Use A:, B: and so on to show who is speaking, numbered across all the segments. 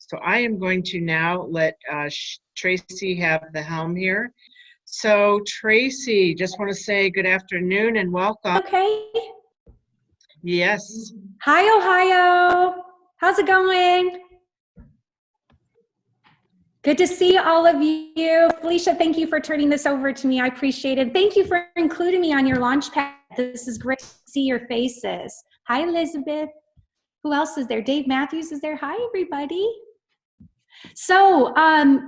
A: So I am going to now let Tracy have the helm here. So Tracy, just want to say good afternoon and welcome.
B: Okay.
A: Yes.
B: Hi, Ohio. How's it going? Good to see all of you. Felicia, thank you for turning this over to me. I appreciate it. Thank you for including me on your Launchpad. This is great to see your faces. Hi, Elizabeth. Who else is there? Dave Matthews is there. Hi, everybody. So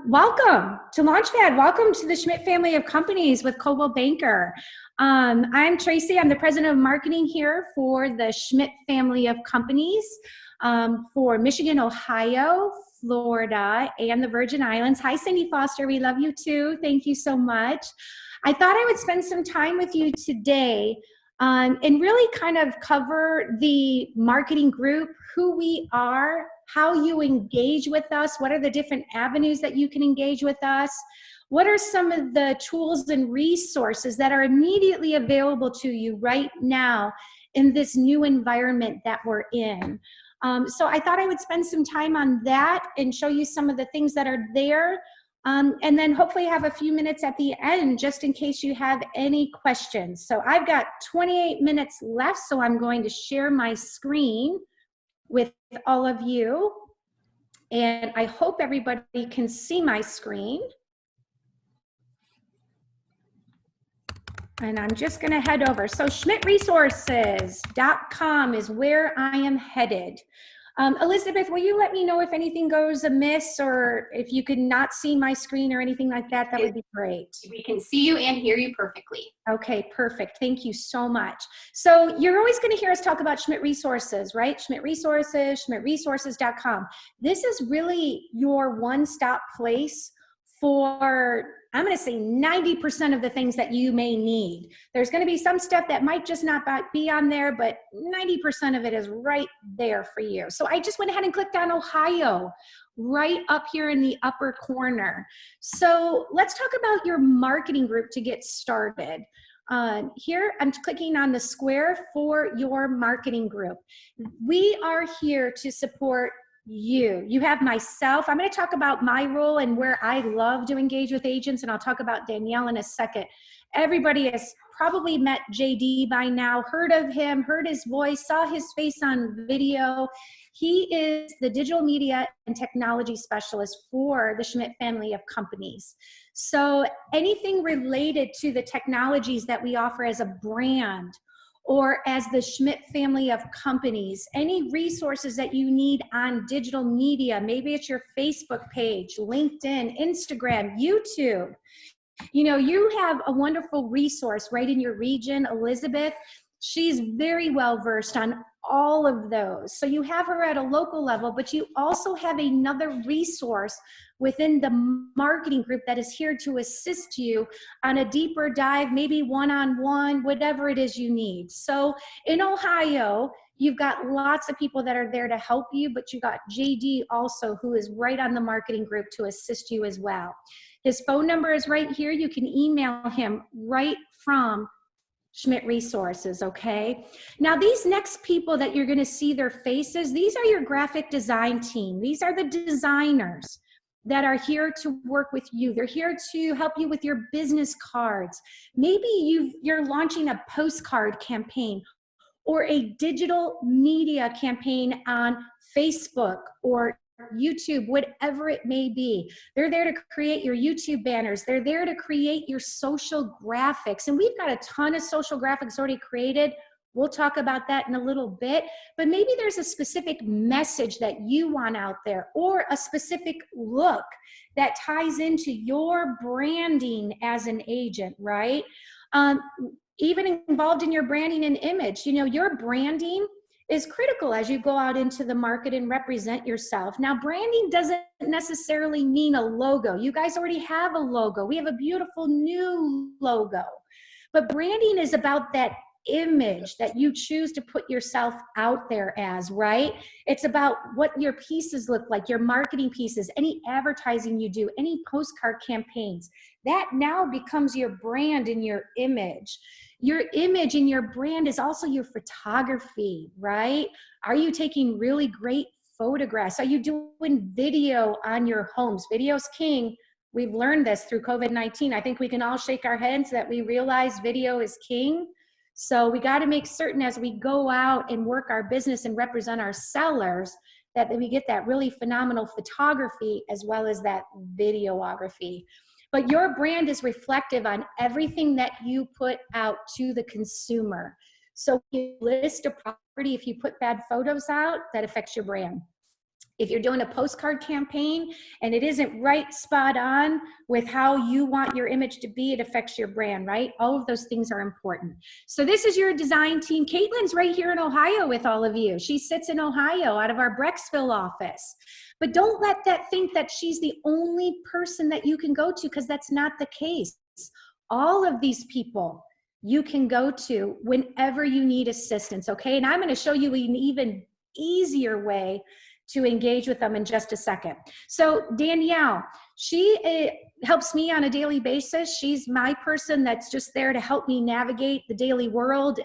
B: welcome to Launchpad. Welcome to the Schmidt family of companies with Coldwell Banker. I'm Tracy. I'm the president of marketing here for the Schmidt family of companies for Michigan, Ohio, Florida, and the Virgin Islands. Hi, Cindy Foster. We love you too. Thank you so much. I thought I would spend some time with you today and really kind of cover the marketing group, who we are, how you engage with us, what are the different avenues that you can engage with us, what are some of the tools and resources that are immediately available to you right now in this new environment that we're in. So I thought I would spend some time on that and show you some of the things that are there. And then hopefully have a few minutes at the end just in case you have any questions. So I've got 28 minutes left, so I'm going to share my screen with all of you. And I hope everybody can see my screen. And I'm just going to head over. So schmidtresources.com is where I am headed. Elizabeth, will you let me know if anything goes amiss or if you could not see my screen or anything like that? That would be great.
C: We can see you and hear you perfectly.
B: Okay, perfect. Thank you so much. So you're always going to hear us talk about Schmidt Resources, right? Schmidt Resources, schmidtresources.com. This is really your one-stop place for, I'm going to say 90% of the things that you may need. There's going to be some stuff that might just not be on there, but 90% of it is right there for you. So I just went ahead and clicked on Ohio right up here in the upper corner. So let's talk about your marketing group to get started. Here, I'm clicking on the square for your marketing group. We are here to support you. You have myself. I'm going to talk about my role and where I love to engage with agents, and I'll talk about Danielle in a second. Everybody has probably met JD by now, heard of him, heard his voice, saw his face on video. He is the digital media and technology specialist for the Schmidt family of companies. So anything related to the technologies that we offer as a brand, or as the Schmidt family of companies, any resources that you need on digital media, maybe it's your Facebook page, LinkedIn, Instagram, YouTube. You know, you have a wonderful resource right in your region, Elizabeth. She's very well versed on all of those. So you have her at a local level, but you also have another resource within the marketing group that is here to assist you on a deeper dive, maybe one-on-one, whatever it is you need. So in Ohio, you've got lots of people that are there to help you, but you got JD also, who is right on the marketing group to assist you as well. His phone number is right here. You can email him right from Schmidt Resources, okay? Now these next people that you're gonna see their faces, these are your graphic design team. These are the designers that are here to work with you. They're here to help you with your business cards. Maybe you're launching a postcard campaign or a digital media campaign on Facebook or YouTube, whatever it may be. They're there to create your YouTube banners. They're there to create your social graphics. And we've got a ton of social graphics already created. We'll talk about that in a little bit, but maybe there's a specific message that you want out there or a specific look that ties into your branding as an agent, right? Even involved in your branding and image. You know, your branding is critical as you go out into the market and represent yourself. Now, branding doesn't necessarily mean a logo. You guys already have a logo. We have a beautiful new logo. But branding is about that image that you choose to put yourself out there as, right? It's about what your pieces look like, your marketing pieces, any advertising you do, any postcard campaigns. That now becomes your brand and your image. Your image and your brand is also your photography, right? Are you taking really great photographs? Are you doing video on your homes? Video's king. We've learned this through COVID-19. I think we can all shake our heads that we realize video is king. So we got to make certain as we go out and work our business and represent our sellers that we get that really phenomenal photography as well as that videography. But your brand is reflective on everything that you put out to the consumer. So if you list a property, if you put bad photos out, that affects your brand. If you're doing a postcard campaign and it isn't right spot on with how you want your image to be, it affects your brand, right? All of those things are important. So this is your design team. Caitlin's right here in Ohio with all of you. She sits in Ohio out of our Brecksville office. But don't let that think that she's the only person that you can go to, because that's not the case. All of these people you can go to whenever you need assistance, okay? And I'm going to show you an even easier way to engage with them in just a second. So Danielle, she helps me on a daily basis. She's my person that's just there to help me navigate the daily world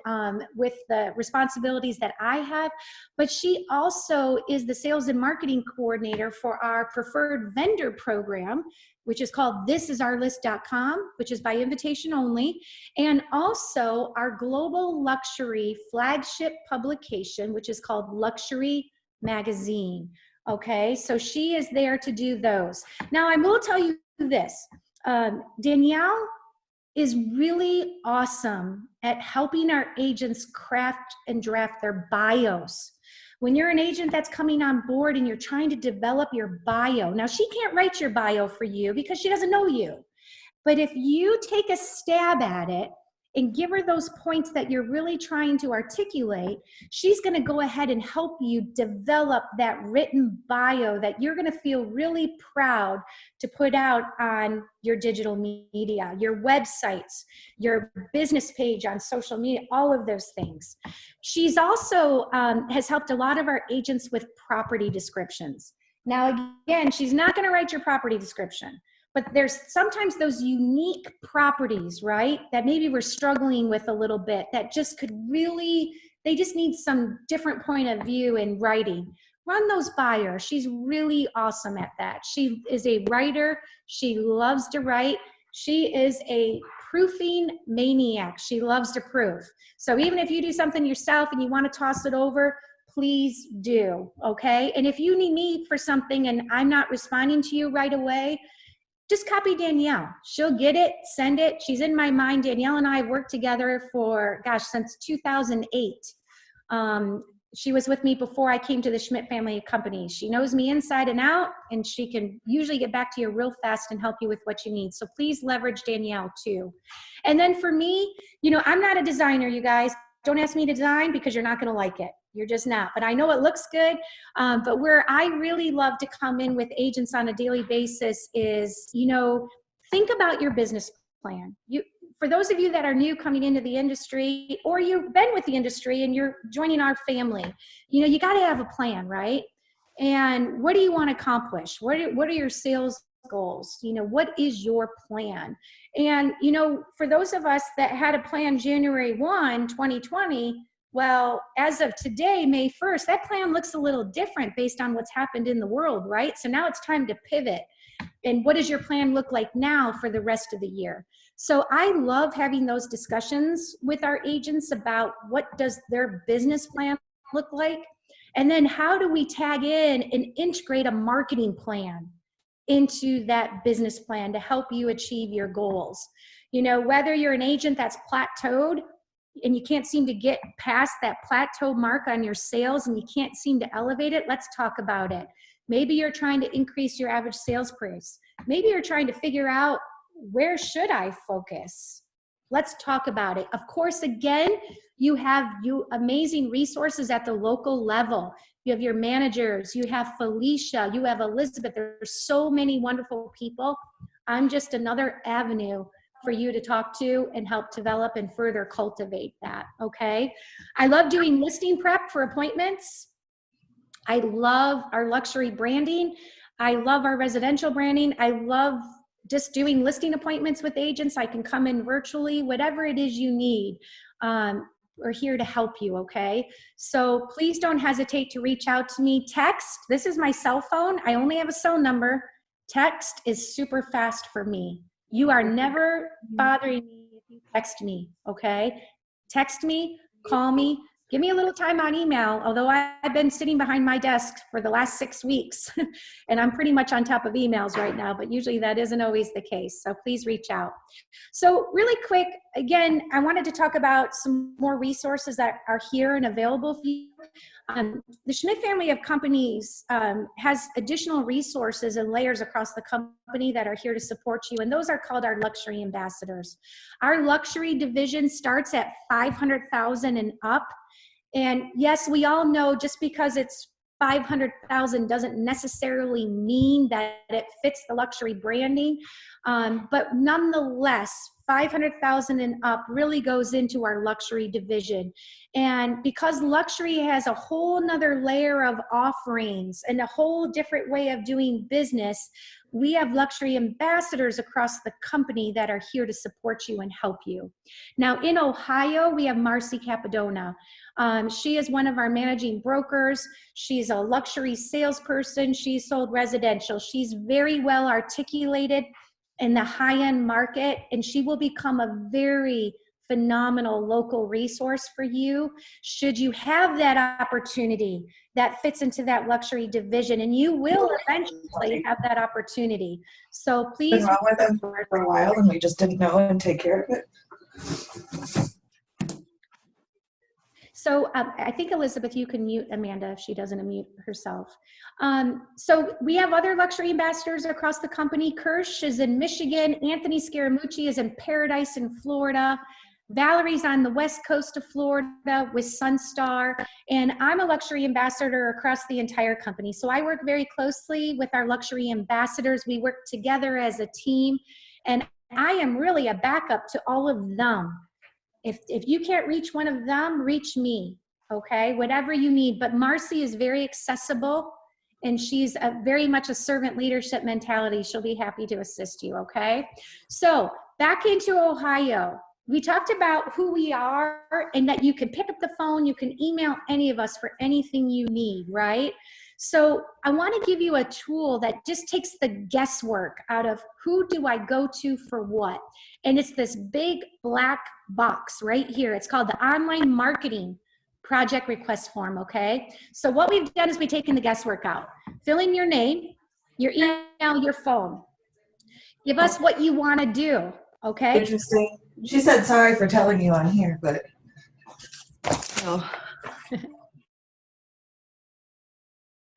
B: with the responsibilities that I have. But she also is the sales and marketing coordinator for our preferred vendor program, which is called thisisourlist.com, which is by invitation only, and also our global luxury flagship publication, which is called Luxury Magazine. Okay, so she is there to do those. Now I will tell you this, Danielle is really awesome at helping our agents craft and draft their bios. When you're an agent that's coming on board and you're trying to develop your bio, now she can't write your bio for you because she doesn't know you. But if you take a stab at it and give her those points that you're really trying to articulate, she's gonna go ahead and help you develop that written bio that you're gonna feel really proud to put out on your digital media, your websites, your business page on social media, all of those things. She's also has helped a lot of our agents with property descriptions. Now, again, she's not gonna write your property description, but there's sometimes those unique properties, right, that maybe we're struggling with a little bit that just could really, they just need some different point of view in writing. Run those by her. She's really awesome at that. She is a writer. She loves to write. She is a proofing maniac. She loves to proof. So even if you do something yourself and you want to toss it over, please do, okay? And if you need me for something and I'm not responding to you right away, just copy Danielle. She'll get it, send it. She's in my mind. Danielle and I have worked together for, gosh, since 2008. She was with me before I came to the Schmidt family of companies. She knows me inside and out, and she can usually get back to you real fast and help you with what you need. So please leverage Danielle too. And then for me, you know, I'm not a designer, you guys. Don't ask me to design because you're not going to like it. You're just not. But I know it looks good. But where I really love to come in with agents on a daily basis is, you know, think about your business plan. For those of you that are new coming into the industry, or you've been with the industry and you're joining our family, you know, you got to have a plan, right? And what do you want to accomplish? What are your sales goals? You know, what is your plan? And, you know, for those of us that had a plan January 1, 2020, well, as of today, May 1st, that plan looks a little different based on what's happened in the world, right? So now it's time to pivot. And what does your plan look like now for the rest of the year? So I love having those discussions with our agents about what does their business plan look like? And then how do we tag in and integrate a marketing plan into that business plan to help you achieve your goals? You know, whether you're an agent that's plateaued and you can't seem to get past that plateau mark on your sales and you can't seem to elevate it, let's talk about it. Maybe you're trying to increase your average sales price. Maybe you're trying to figure out, where should I focus? Let's talk about it. Of course, again, you have amazing resources at the local level. You have your managers, you have Felicia, you have Elizabeth. There's so many wonderful people. I'm just another avenue for you to talk to and help develop and further cultivate that, okay? I love doing listing prep for appointments. I love our luxury branding. I love our residential branding. I love just doing listing appointments with agents. I can come in virtually, whatever it is you need. we're here to help you, okay? So please don't hesitate to reach out to me. Text, this is my cell phone. I only have a cell number. Text is super fast for me. You are never bothering me if you text me, okay? Text me, call me, give me a little time on email, although I've been sitting behind my desk for the last 6 weeks, and I'm pretty much on top of emails right now, but usually that isn't always the case, so please reach out. So really quick, again, I wanted to talk about some more resources that are here and available for you. The Schmidt family of companies has additional resources and layers across the company that are here to support you, and those are called our luxury ambassadors. Our luxury division starts at $500,000 and up. And yes, we all know just because it's 500,000 doesn't necessarily mean that it fits the luxury branding. But nonetheless, 500,000 and up really goes into our luxury division. And because luxury has a whole nother layer of offerings and a whole different way of doing business, we have luxury ambassadors across the company that are here to support you and help you. Now in Ohio, we have Marcy Capadona. She is one of our managing brokers. She's a luxury salesperson. She's sold residential. She's very well articulated in the high-end market, and she will become a very phenomenal local resource for you should you have that opportunity that fits into that luxury division, and you will eventually have that opportunity. So please.
D: Been wrong with them for a while and we just didn't know and take care of it.
B: So I think, Elizabeth, you can mute Amanda if she doesn't unmute herself. So we have other luxury ambassadors across the company. Kirsch is in Michigan. Anthony Scaramucci is in Paradise in Florida. Valerie's on the west coast of Florida with Sunstar. And I'm a luxury ambassador across the entire company. So I work very closely with our luxury ambassadors. We work together as a team. And I am really a backup to all of them. If you can't reach one of them, reach me, okay? Whatever you need. But Marcy is very accessible, and she's very much a servant leadership mentality. She'll be happy to assist you, okay? So back into Ohio. We talked about who we are and that you can pick up the phone, you can email any of us for anything you need, right? So I want to give you a tool that just takes the guesswork out of who do I go to for what. And it's this big black box right here. It's called the Online Marketing Project Request Form, okay? So what we've done is we've taken the guesswork out. Fill in your name, your email, your phone. Give us what you want to do, okay?
D: Interesting. She said sorry for telling you on here, but no.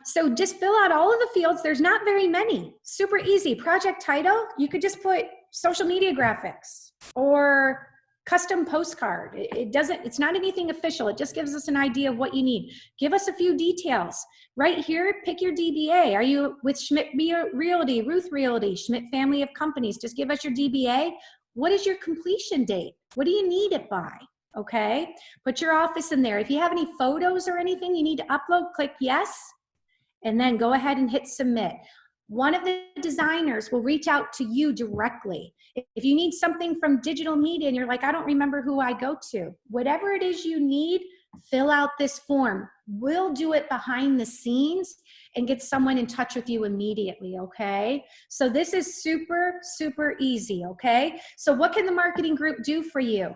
B: So just fill out all of the fields. There's not very many. Super easy. Project title, you could just put social media graphics or custom postcard. It's not anything official. It just gives us an idea of what you need. Give us a few details. Right here, pick your DBA. Are you with Schmidt Realty, Ruth Realty, Schmidt family of companies? Just give us your DBA. What is your completion date? What do you need it by? Okay, put your office in there. If you have any photos or anything you need to upload, click yes, and then go ahead and hit submit. One of the designers will reach out to you directly. If you need something from digital media and you're like, I don't remember who I go to, whatever it is you need, fill out this form. We'll do it behind the scenes and get someone in touch with you immediately, okay? So this is super, super easy, okay? So what can the marketing group do for you?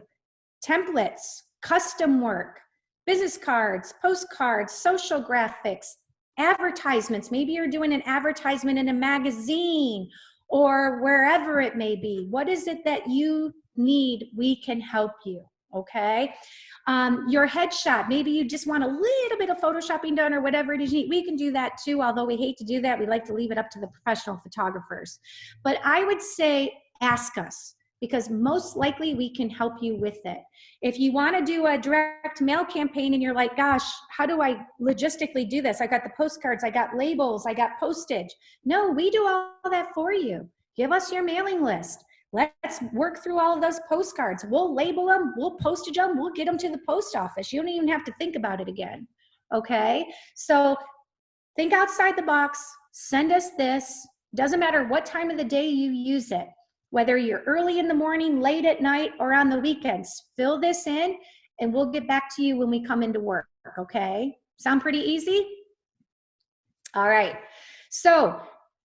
B: Templates, custom work, business cards, postcards, social graphics, advertisements. Maybe you're doing an advertisement in a magazine or wherever it may be. What is it that you need? We can help you, okay? Your headshot, maybe you just want a little bit of photoshopping done or whatever it is you need. We can do that too, although we hate to do that. We like to leave it up to the professional photographers. But I would say ask us, because most likely we can help you with it. If you want to do a direct mail campaign and you're like, gosh, how do I logistically do this? I got the postcards, I got labels, I got postage. No, we do all that for you. Give us your mailing list. Let's work through all of those postcards. We'll label them, we'll postage them, we'll get them to the post office. You don't even have to think about it again, okay? So think outside the box, send us this. Doesn't matter what time of the day you use it. Whether you're early in the morning, late at night, or on the weekends, fill this in and we'll get back to you when we come into work, okay? Sound pretty easy? All right. So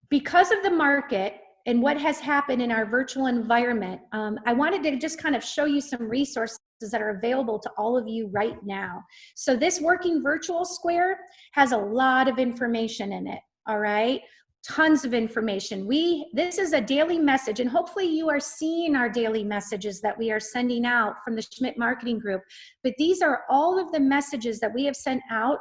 B: because of the market and what has happened in our virtual environment, I wanted to just kind of show you some resources that are available to all of you right now. So this working virtual square has a lot of information in it, all right? Tons of information. This is a daily message, and hopefully you are seeing our daily messages that we are sending out from the Schmidt Marketing Group. But these are all of the messages that we have sent out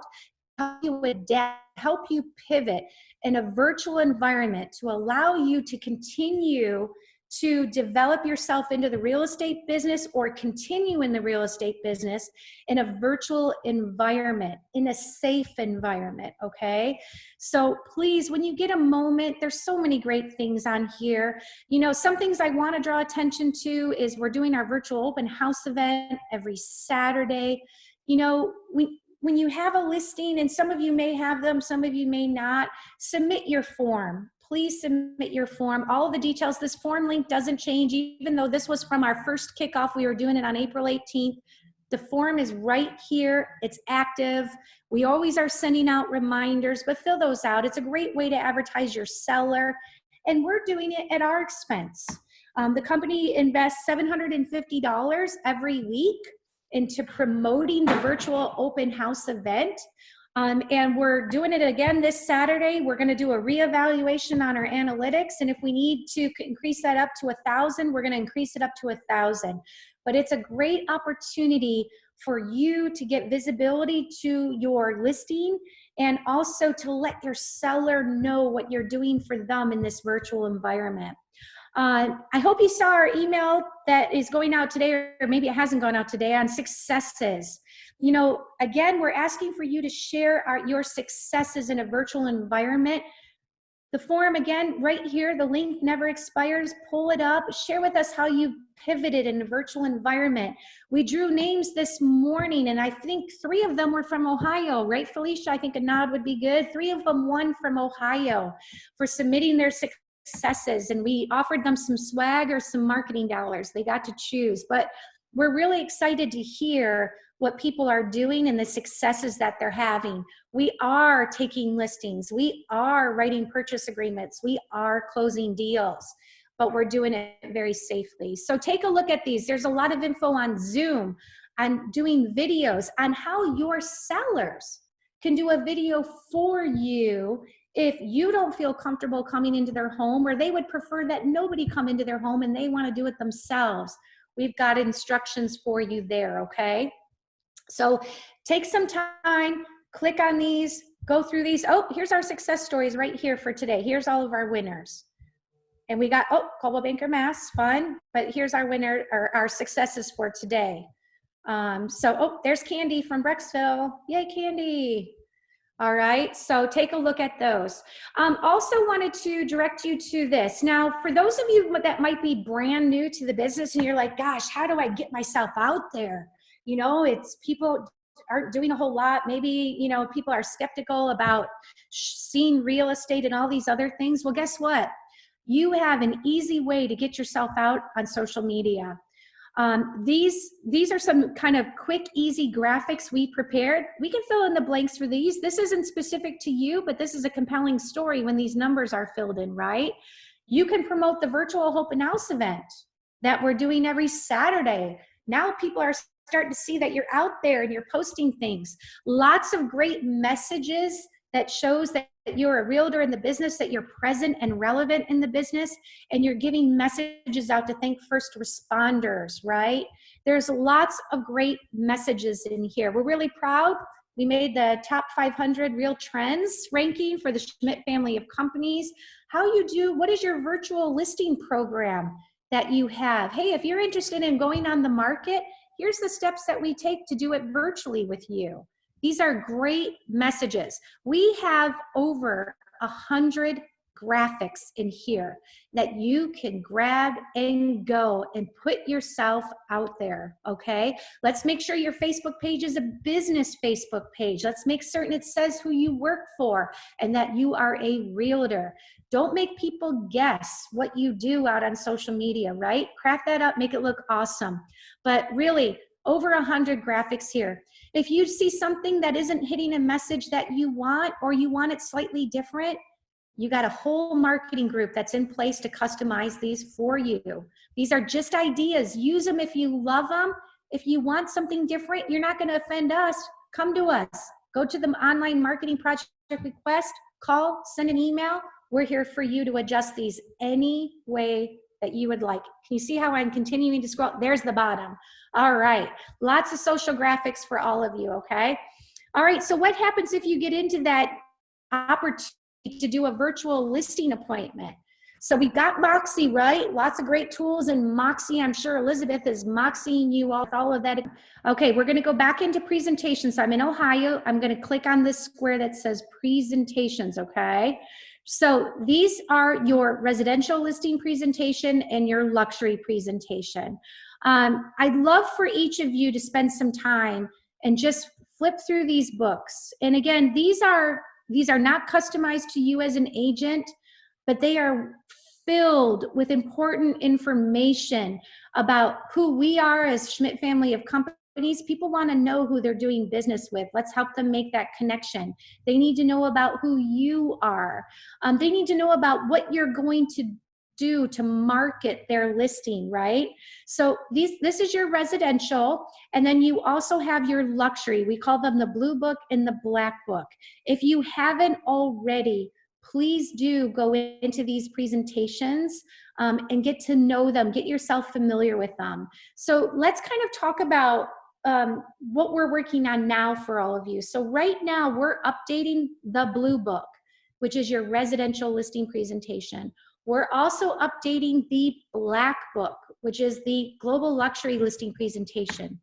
B: to help you adapt, help you pivot in a virtual environment to allow you to continue to develop yourself into the real estate business or continue in the real estate business in a virtual environment, in a safe environment, okay? So please, when you get a moment, there's so many great things on here. You know, some things I want to draw attention to is we're doing our virtual open house event every Saturday. You know, when you have a listing, and some of you may have them, some of you may not, submit your form. Please submit your form. All the details, this form link doesn't change, even though this was from our first kickoff. We were doing it on April 18th. The form is right here. It's active. We always are sending out reminders, but fill those out. It's a great way to advertise your seller, and we're doing it at our expense. The company invests $750 every week into promoting the virtual open house event. And we're doing it again this Saturday. We're going to do a reevaluation on our analytics. And if we need to increase that up to 1,000, we're going to increase it up to 1,000. But it's a great opportunity for you to get visibility to your listing and also to let your seller know what you're doing for them in this virtual environment. I hope you saw our email that is going out today, or maybe it hasn't gone out today, on successes. You know, again, we're asking for you to share your successes in a virtual environment. The form, again, right here, the link never expires. Pull it up. Share with us how you pivoted in a virtual environment. We drew names this morning, and I think 3 of them were from Ohio, right, Felicia? I think a nod would be good. 3 of them won from Ohio for submitting their successes, and we offered them some swag or some marketing dollars. They got to choose, but we're really excited to hear what people are doing and the successes that they're having. We are taking listings. We are writing purchase agreements. We are closing deals, but we're doing it very safely. So take a look at these. There's a lot of info on Zoom, on doing videos, on how your sellers can do a video for you if you don't feel comfortable coming into their home, or they would prefer that nobody come into their home and they want to do it themselves. We've got instructions for you there, okay? So take some time, click on these, go through these. Oh, here's our success stories right here for today. Here's all of our winners. And we got, oh, Coldwell Banker Mass, fun. But here's our winner, or our successes for today. Oh, there's Candy from Brecksville. Yay, Candy. All right, so take a look at those. Also wanted to direct you to this. Now, for those of you that might be brand new to the business and you're like, gosh, how do I get myself out there? You know, it's people aren't doing a whole lot. Maybe, you know, people are skeptical about seeing real estate and all these other things. Well, guess what? You have an easy way to get yourself out on social media. These are some kind of quick, easy graphics we prepared. We can fill in the blanks for these. This isn't specific to you, but this is a compelling story when these numbers are filled in, right? You can promote the virtual open house event that we're doing every Saturday. Now people are starting to see that you're out there and you're posting things. Lots of great messages that shows that you're a realtor in the business, that you're present and relevant in the business, and you're giving messages out to thank first responders, right? There's lots of great messages in here. We're really proud. We made the top 500 real trends ranking for the Schmidt family of companies. What is your virtual listing program that you have? Hey, if you're interested in going on the market, here's the steps that we take to do it virtually with you. These are great messages. We have over 100 graphics in here that you can grab and go and put yourself out there, okay? Let's make sure your Facebook page is a business Facebook page. Let's make certain it says who you work for and that you are a realtor. Don't make people guess what you do out on social media, right? Craft that up, make it look awesome. But really, over 100 graphics here. If you see something that isn't hitting a message that you want, or you want it slightly different, you got a whole marketing group that's in place to customize these for you. These are just ideas. Use them if you love them. If you want something different, you're not going to offend us. Come to us. Go to the online marketing project request, call, send an email. We're here for you to adjust these any way that you would like. Can you see how I'm continuing to scroll? There's the bottom. All right. Lots of social graphics for all of you, okay? All right. So what happens if you get into that opportunity to do a virtual listing appointment? So we've got Moxie, right? Lots of great tools in Moxie. I'm sure Elizabeth is Moxieing you all of that. Okay, we're going to go back into presentations. So I'm in Ohio. I'm going to click on this square that says presentations, okay? So these are your residential listing presentation and your luxury presentation. I'd love for each of you to spend some time and just flip through these books. And again, these are not customized to you as an agent, but they are filled with important information about who we are as Schmidt family of companies. People want to know who they're doing business with. Let's help them make that connection. They need to know about who you are. They need to know about what you're going to do to market their listing, right? So this is your residential, and then you also have your luxury. We call them the blue book and the black book. If you haven't already, please do go into these presentations and get to know them, get yourself familiar with them. So let's kind of talk about what we're working on now for all of you. So right now we're updating the blue book, which is your residential listing presentation. We're also updating the black book, which is the global luxury listing presentation.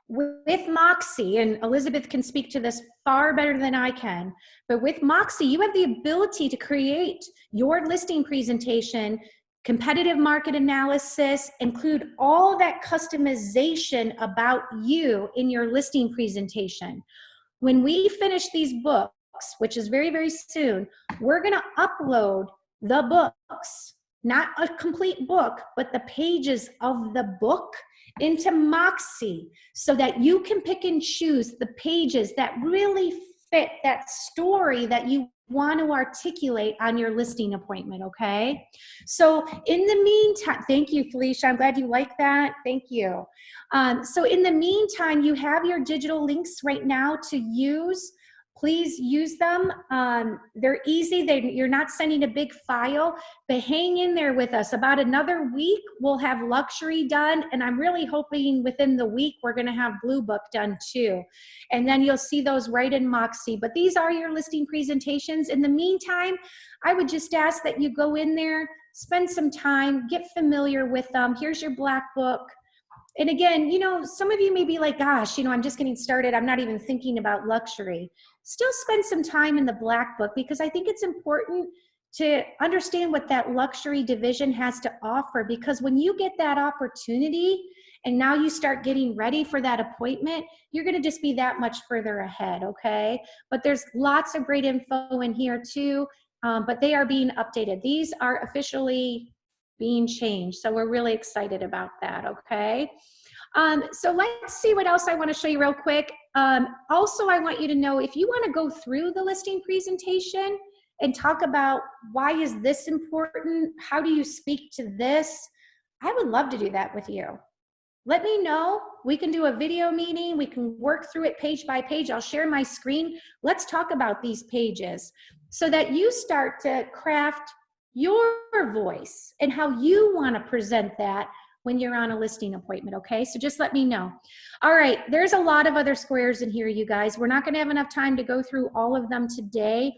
B: With Moxie, and Elizabeth can speak to this far better than I can, but with Moxie, you have the ability to create your listing presentation, competitive market analysis, include all that customization about you in your listing presentation. When we finish these books, which is very, very soon, we're going to upload the books, not a complete book, but the pages of the book into Moxie, so that you can pick and choose the pages that really fit that story that you want to articulate on your listing appointment, okay? So in the meantime, thank you, Felicia. I'm glad you like that. Thank you. So in the meantime, you have your digital links right now to use. Please use them. They're easy. You're not sending a big file, but hang in there with us. About another week, we'll have luxury done, and I'm really hoping within the week we're going to have Blue Book done too. And then you'll see those right in Moxie. But these are your listing presentations. In the meantime, I would just ask that you go in there, spend some time, get familiar with them. Here's your Black Book. And again, you know, some of you may be like, gosh, you know, I'm just getting started. I'm not even thinking about luxury. Still spend some time in the Black Book, because I think it's important to understand what that luxury division has to offer, because when you get that opportunity and now you start getting ready for that appointment, you're going to just be that much further ahead, okay? But there's lots of great info in here too, but they are being updated. These are officially being changed, so we're really excited about that, okay? So let's see what else I want to show you real quick. Also, I want you to know, if you want to go through the listing presentation and talk about why is this important, how do you speak to this, I would love to do that with you. Let me know. We can do a video meeting. We can work through it page by page. I'll share my screen. Let's talk about these pages so that you start to craft your voice and how you want to present that when you're on a listing appointment, okay? So just let me know. All right, there's a lot of other squares in here, you guys. We're not gonna have enough time to go through all of them today,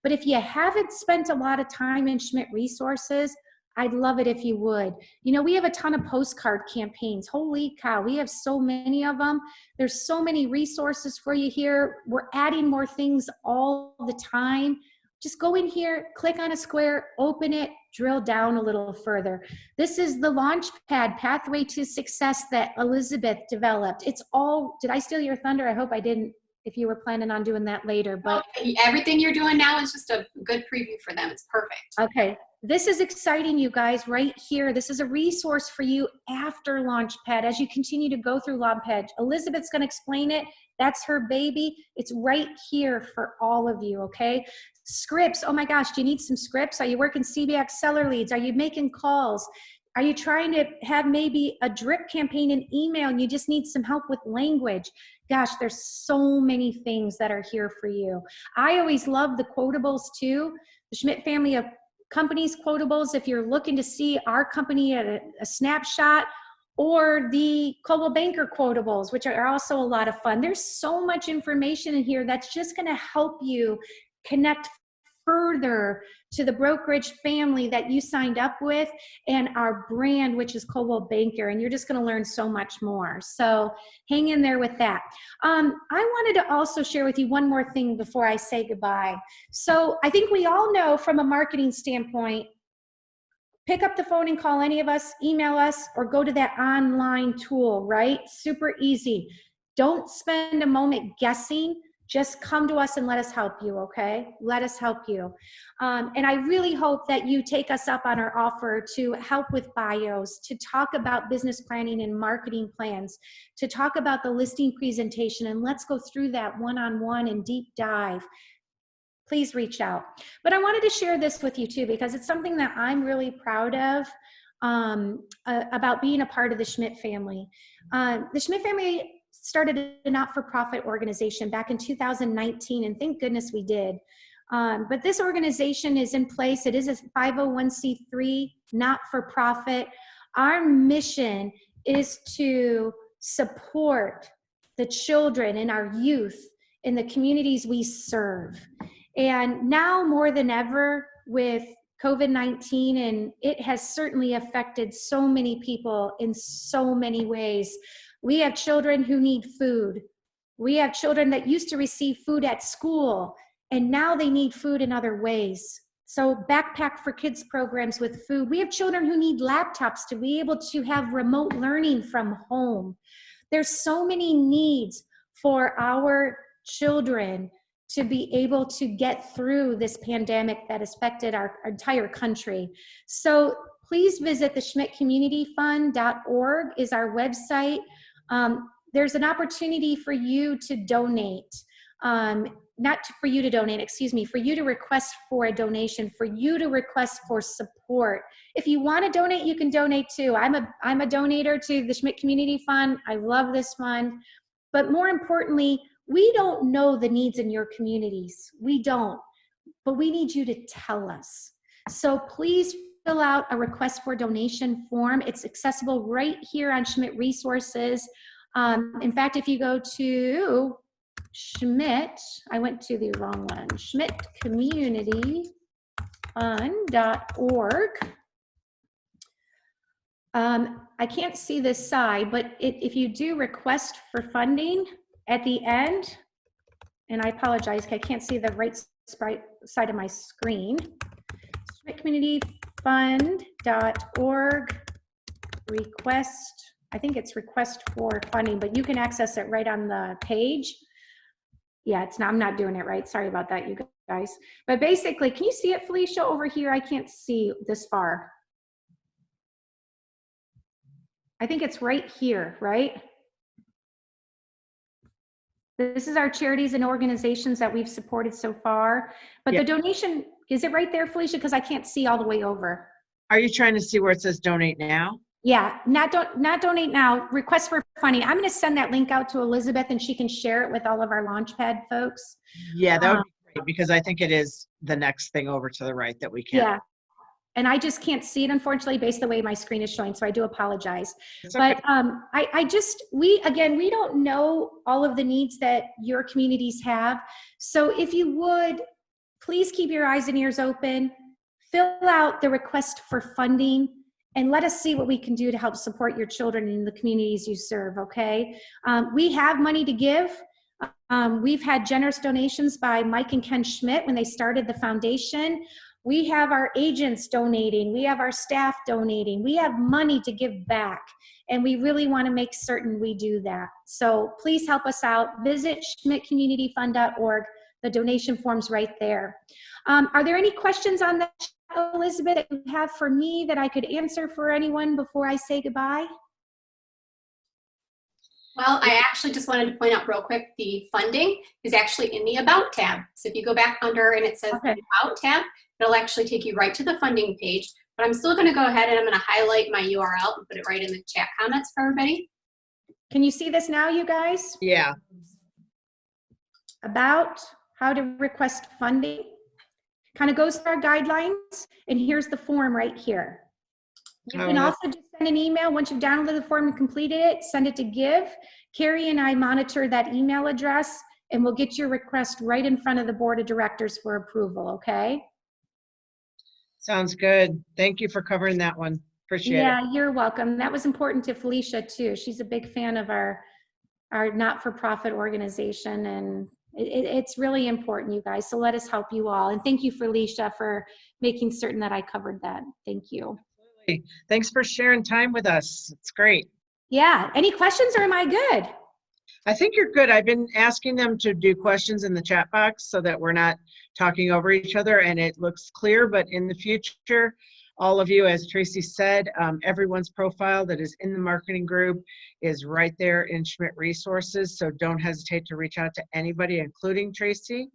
B: but if you haven't spent a lot of time in Schmidt Resources, I'd love it if you would. You know, we have a ton of postcard campaigns. Holy cow, we have so many of them. There's so many resources for you here. We're adding more things all the time. Just go in here, click on a square, open it, drill down a little further. This is the Launchpad Pathway to Success that Elizabeth developed. It's all, did I steal your thunder? I hope I didn't, if you were planning on doing that later. But
C: everything you're doing now is just a good preview for them. It's perfect.
B: okay, this is exciting, you guys, right here. This is a resource for you after Launchpad as you continue to go through Launchpad. Elizabeth's going to explain it. That's her baby. It's right here for all of you, okay? Scripts. Oh my gosh, do you need some scripts? Are you working CB seller leads? Are you making calls? Are you trying to have maybe a drip campaign in email and you just need some help with language? Gosh, there's so many things that are here for you. I always love the quotables too. The Schmidt family of companies quotables, if you're looking to see our company at a snapshot, or the Coldwell Banker quotables, which are also a lot of fun. There's so much information in here that's just going to help you connect further to the brokerage family that you signed up with and our brand, which is Coldwell Banker, and you're just going to learn so much more. So hang in there with that. I wanted to also share with you one more thing before I say goodbye. So I think we all know from a marketing standpoint, pick up the phone and call any of us, email us, or go to that online tool, right? Super easy. Don't spend a moment guessing. Just come to us and let us help you, okay? Let us help you. And I really hope that you take us up on our offer to help with bios, to talk about business planning and marketing plans, to talk about the listing presentation, and let's go through that one-on-one and deep dive. Please reach out. But I wanted to share this with you too, because it's something that I'm really proud of about being a part of the Schmidt family. The Schmidt family started a not-for-profit organization back in 2019, and thank goodness we did. But this organization is in place. It is a 501c3, not-for-profit. Our mission is to support the children and our youth in the communities we serve. And now more than ever with COVID-19, and it has certainly affected so many people in so many ways. We have children who need food. We have children that used to receive food at school, and now they need food in other ways. So Backpack for Kids programs with food. We have children who need laptops to be able to have remote learning from home. There's so many needs for our children to be able to get through this pandemic that has affected our entire country. So please visit the schmidtcommunityfund.org is our website. There's an opportunity for you to donate, for you to request for a donation, for you to request for support. If you want to donate, you can donate too. I'm a donator to the Schmidt Community Fund. I love this fund. But more importantly, we don't know the needs in your communities. We don't, but we need you to tell us. So please fill out a request for donation form. It's accessible right here on Schmidt Resources. In fact, if you go to Schmidt, I went to the wrong one, schmidtcommunityfund.org. I can't see this side, but if you do request for funding at the end, and I apologize, I can't see the right side of my screen, schmidtcommunityfund.org, request, I think it's request for funding, but you can access it right on the page. Yeah, it's not, I'm not doing it right. Sorry about that, you guys. But basically, can you see it, Felicia, over here? I can't see this far. I think it's right here, right? This is our charities and organizations that we've supported so far. But the donation, is it right there, Felicia? Because I can't see all the way over.
A: Are you trying to see where it says donate now?
B: Yeah, not donate now, request for funding. I'm going to send that link out to Elizabeth and she can share it with all of our Launchpad folks.
A: Yeah, that would be great, because I think it is the next thing over to the right that we can.
B: Yeah, and I just can't see it, unfortunately, based on the way my screen is showing, so I do apologize.
A: It's okay.
B: But we don't know all of the needs that your communities have. So if you would, please keep your eyes and ears open, fill out the request for funding, and let us see what we can do to help support your children in the communities you serve, okay? We have money to give. We've had generous donations by Mike and Ken Schmidt when they started the foundation. We have our agents donating. We have our staff donating. We have money to give back, and we really want to make certain we do that. So please help us out. Visit schmidtcommunityfund.org. The donation form's right there. Are there any questions on the Elizabeth, that you have for me that I could answer for anyone before I say goodbye?
C: Well, I actually just wanted to point out real quick, the funding is actually in the About tab. So if you go back under and it says
B: Okay.
C: the About tab, it'll actually take you right to the funding page. But I'm still going to go ahead and I'm going to highlight my URL and put it right in the chat comments for everybody.
B: Can you see this now, you guys?
A: Yeah.
B: About how to request funding. Kind of goes through our guidelines, and here's the form right here. You can also just send an email once you've downloaded the form and completed it, send it to Give. Carrie and I monitor that email address, and we'll get your request right in front of the board of directors for approval, okay?
A: Sounds good. Thank you for covering that one. Appreciate it.
B: Yeah, you're welcome. That was important to Felicia too. She's a big fan of our not-for-profit organization, and it's really important, you guys. So let us help you all. And thank you, Felicia, for making certain that I covered that. Thank you.
A: Absolutely. Thanks for sharing time with us. It's great.
B: Yeah. Any questions, or am I good?
A: I think you're good. I've been asking them to do questions in the chat box so that we're not talking over each other and it looks clear. But in the future, all of you, as Tracy said, everyone's profile that is in the marketing group is right there in Schmidt Resources. So don't hesitate to reach out to anybody, including Tracy.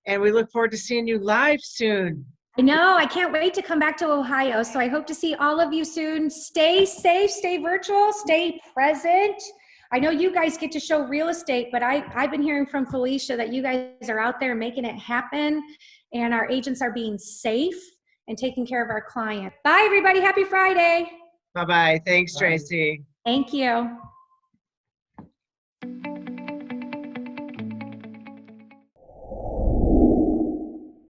A: And we look forward to seeing you live soon.
B: I know. I can't wait to come back to Ohio. So I hope to see all of you soon. Stay safe, stay virtual, stay present. I know you guys get to show real estate, but I've been hearing from Felicia that you guys are out there making it happen, and our agents are being safe and taking care of our client. Bye, everybody. Happy Friday.
A: Bye-bye. Thanks, Tracy.
B: Thank you.